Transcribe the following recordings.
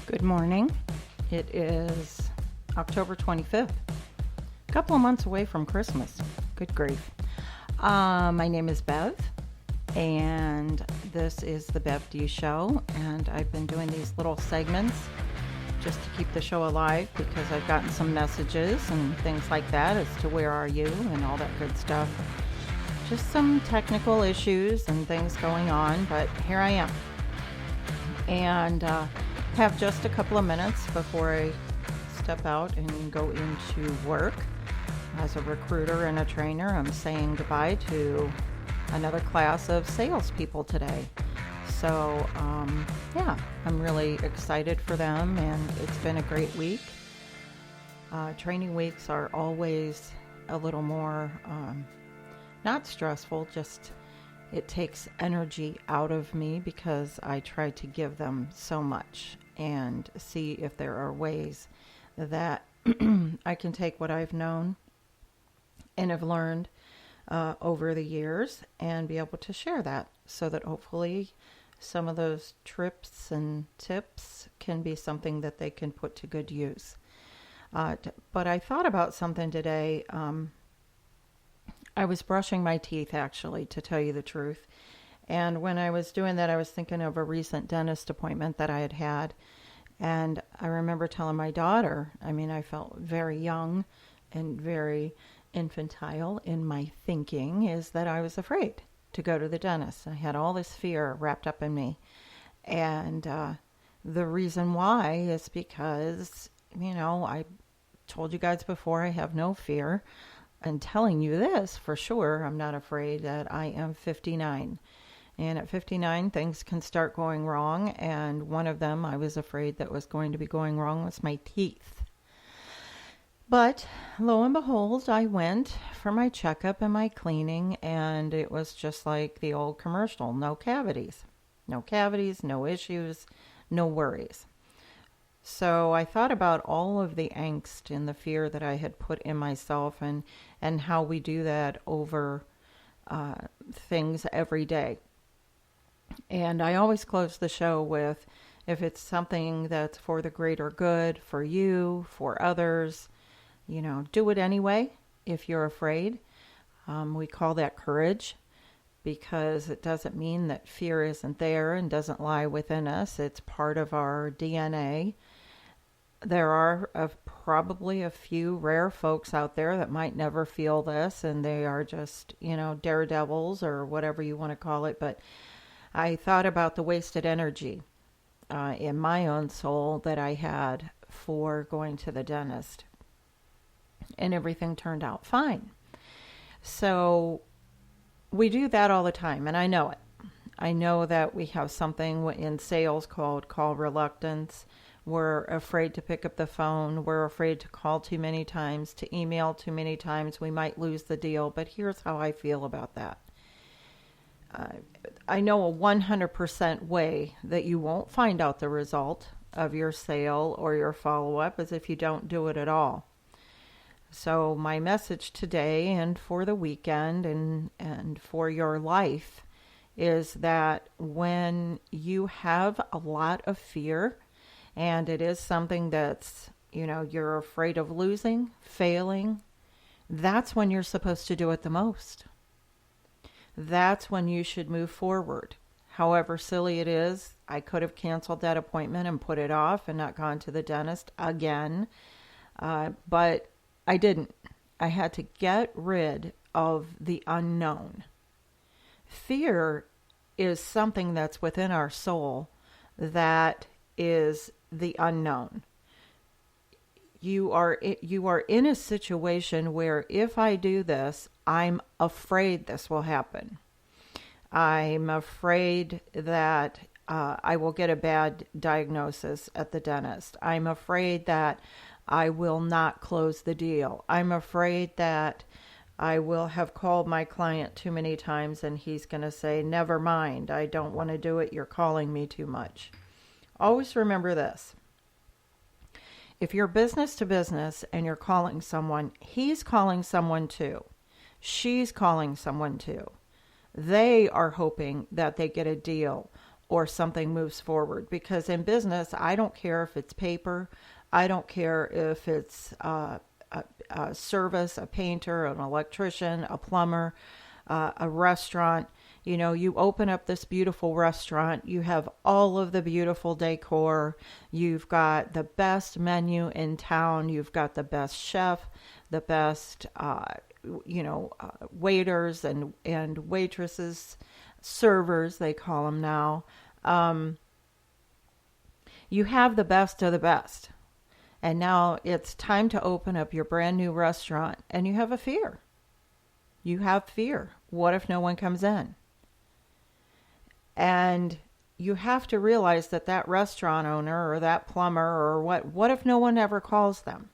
Good morning. It is October 25th, a couple of months away from Christmas. Good grief. My name is Bev, and this is the Bev D Show, and I've been doing these little segments just to keep the show alive because I've gotten some messages and things like that as to where are you and all that good stuff. Just some technical issues and things going on, but here I am. And have just a couple of minutes before I step out and go into work. As a recruiter and a trainer, I'm saying goodbye to another class of salespeople today. So, I'm really excited for them, and it's been a great week. Training weeks are always a little more, not stressful, just it takes energy out of me because I try to give them so much and see if there are ways that I can take what I've known and have learned over the years and be able to share that so that hopefully some of those trips and tips can be something that they can put to good use. But I thought about something today. I was brushing my teeth, actually, to tell you the truth. And when I was doing that, I was thinking of a recent dentist appointment that I had had. And I remember telling my daughter, I felt very young and very infantile in my thinking, is that I was afraid to go to the dentist. I had all this fear wrapped up in me. And the reason why is because, I told you guys before, I have no fear. And telling you this for sure, I'm not afraid that I am 59. And at 59, things can start going wrong. And one of them I was afraid that was going to be going wrong was my teeth. But lo and behold, I went for my checkup and my cleaning, and it was just like the old commercial, no cavities. No cavities, no issues, no worries. So I thought about all of the angst and the fear that I had put in myself and how we do that over things every day. And I always close the show with, if it's something that's for the greater good, for you, for others, do it anyway if you're afraid. We call that courage because it doesn't mean that fear isn't there and doesn't lie within us. It's part of our DNA. There are probably a few rare folks out there that might never feel this, and they are just, daredevils or whatever you want to call it. But I thought about the wasted energy in my own soul that I had for going to the dentist, and everything turned out fine. So we do that all the time, and I know it. I know that we have something in sales called call reluctance. We're afraid to pick up the phone. We're afraid to call too many times, to email too many times. We might lose the deal, but here's how I feel about that. I know a 100% way that you won't find out the result of your sale or your follow-up is if you don't do it at all. So my message today and for the weekend and for your life is that when you have a lot of fear, and it is something that's, you're afraid of losing, failing, that's when you're supposed to do it the most. That's when you should move forward. However silly it is, I could have canceled that appointment and put it off and not gone to the dentist again. But I didn't. I had to get rid of the unknown. Fear is something that's within our soul that is the unknown. You are in a situation where if I do this, I'm afraid this will happen. I'm afraid that I will get a bad diagnosis at the dentist. I'm afraid that I will not close the deal. I'm afraid that I will have called my client too many times and he's going to say, never mind, I don't want to do it. You're calling me too much. Always remember this. If you're business to business and you're calling someone, he's calling someone too. She's calling someone too. They are hoping that they get a deal, or something moves forward. Because in business, I don't care if it's paper, I don't care if it's a service, a painter, an electrician, a plumber, a restaurant. You know, you open up this beautiful restaurant, you have all of the beautiful decor, you've got the best menu in town, you've got the best chef, the best, waiters and waitresses, servers, they call them now. You have the best of the best. And now it's time to open up your brand new restaurant, and you have a fear. You have fear. What if no one comes in? And you have to realize that that restaurant owner or that plumber or what if no one ever calls them?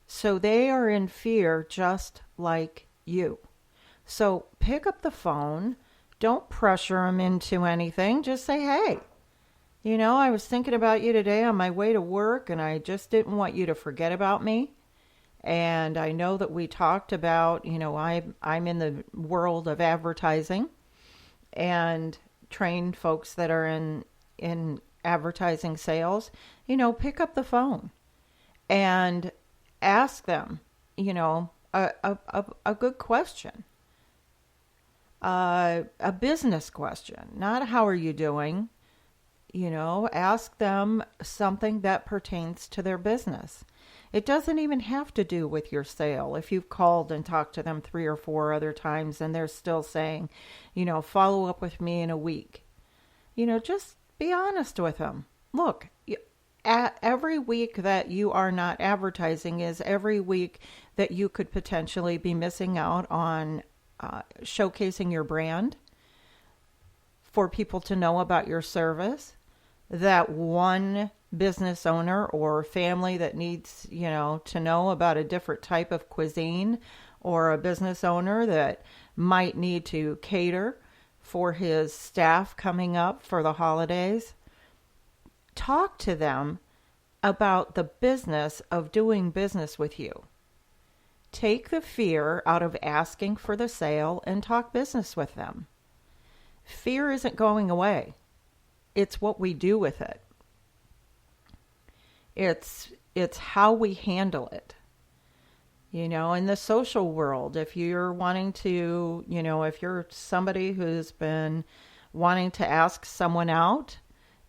So they are in fear just like you. So pick up the phone. Don't pressure them into anything. Just say, hey, you know, I was thinking about you today on my way to work, and I just didn't want you to forget about me. And I know that we talked about, you know, I'm in the world of advertising and train folks that are in advertising sales. You know, pick up the phone and ask them, you know, a good question, a business question, not how are you doing. You know, ask them something that pertains to their business. It doesn't even have to do with your sale. If you've called and talked to them 3 or 4 other times and they're still saying, you know, follow up with me in a week, you know, just be honest with them. Look, every week that you are not advertising is every week that you could potentially be missing out on showcasing your brand for people to know about your service. That one business owner or family that needs, you know, to know about a different type of cuisine, or a business owner that might need to cater for his staff coming up for the holidays. Talk to them about the business of doing business with you. Take the fear out of asking for the sale and talk business with them. Fear isn't going away. It's what we do with it. It's how we handle it. You know, in the social world, if you're wanting to, you know, if you're somebody who's been wanting to ask someone out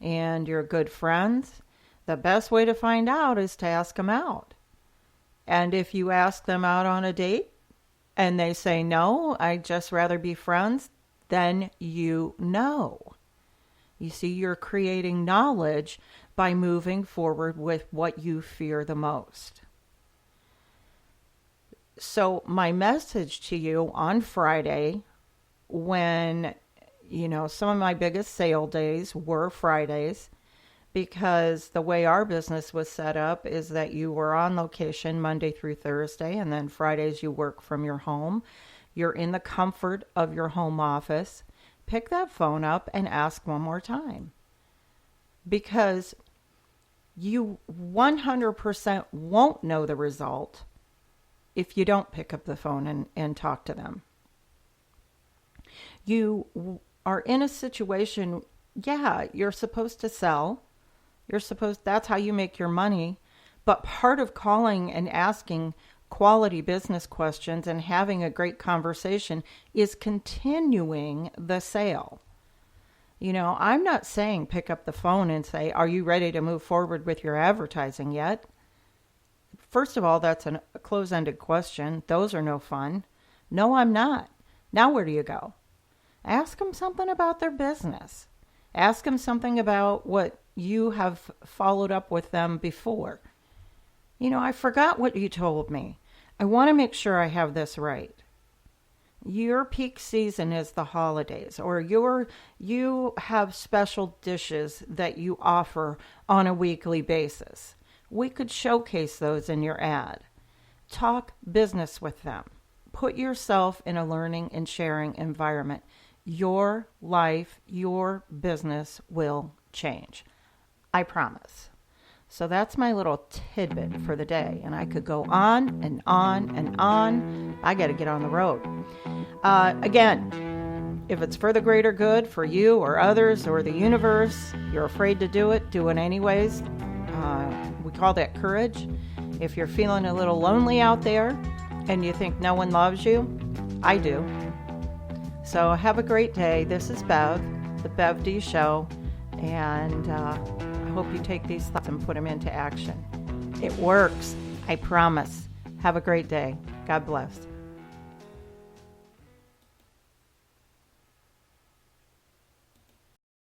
and you're good friends, the best way to find out is to ask them out. And if you ask them out on a date and they say, no, I'd just rather be friends, then you know. You see, you're creating knowledge by moving forward with what you fear the most. So my message to you on Friday, when, you know, some of my biggest sale days were Fridays, because the way our business was set up is that you were on location Monday through Thursday, and then Fridays you work from your home. You're in the comfort of your home office. Pick that phone up and ask one more time, because you 100% won't know the result if you don't pick up the phone and talk to them. You are in a situation, yeah, you're supposed to sell. That's how you make your money. But part of calling and asking quality business questions and having a great conversation is continuing the sale. You know, I'm not saying pick up the phone and say, are you ready to move forward with your advertising yet? First of all, that's a close-ended question. Those are no fun. No, I'm not. Now where do you go? Ask them something about their business. Ask them something about what you have followed up with them before. You know, I forgot what you told me. I want to make sure I have this right. Your peak season is the holidays, or you have special dishes that you offer on a weekly basis. We could showcase those in your ad. Talk business with them. Put yourself in a learning and sharing environment. Your life, your business will change. I promise. So that's my little tidbit for the day. And I could go on and on and on. I got to get on the road. Again, if it's for the greater good for you or others or the universe, you're afraid to do it anyways. We call that courage. If you're feeling a little lonely out there and you think no one loves you, I do. So have a great day. This is Bev, the Bev D Show, and I hope you take these thoughts and put them into action. It works, I promise. Have a great day. God bless.